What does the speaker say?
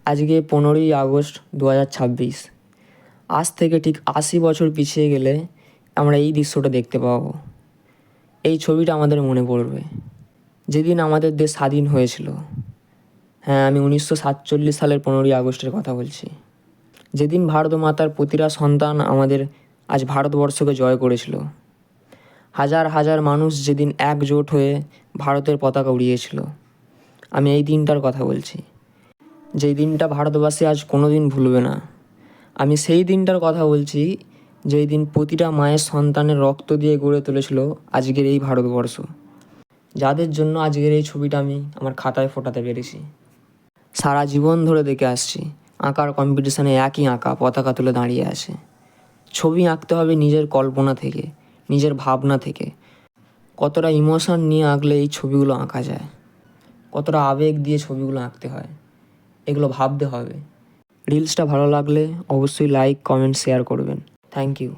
আজকে 15ই আগস্ট 2026। আজ থেকে ঠিক 80 বছর পিছিয়ে গেলে আমরা এই দৃশ্যটা দেখতে পাবো। এই ছবিটা আমাদের মনে পড়বে, যেদিন আমাদের দেশ স্বাধীন হয়েছিল। হ্যাঁ, আমি 1947 সালের 15ই আগস্টের কথা বলছি, যেদিন ভারত মাতার প্রতিটা সন্তান আমাদের আজ ভারতবর্ষকে জয় করেছিল। হাজার হাজার মানুষ যেদিন একজোট হয়ে ভারতের পতাকা উড়িয়েছিল। আমি এই দিনটার কথা বলছি, যেই দিনটা ভারতবাসী আজ কোনো দিন ভুলবে না। আমি সেই দিনটার কথা বলছি, যেই দিন প্রতিটা মায়ের সন্তানের রক্ত দিয়ে গড়ে তুলেছিল আজকের এই ভারতবর্ষ, যাদের জন্য আজকের এই ছবিটা আমি আমার খাতায় ফোটাতে পেরেছি। সারা জীবন ধরে দেখে আসছি, আঁকার কম্পিটিশানে একই আঁকা পতাকা তুলে দাঁড়িয়ে আছে। ছবি আঁকতে হবে নিজের কল্পনা থেকে, নিজের ভাবনা থেকে। কতটা ইমোশন নিয়ে আঁকলে এই ছবিগুলো আঁকা যায়, কতটা আবেগ দিয়ে ছবিগুলো আঁকতে হয়, এগুলো ভাবতে হবে। রিলসটা ভালো লাগলে অবশ্যই লাইক, কমেন্ট, শেয়ার করবেন। Thank you.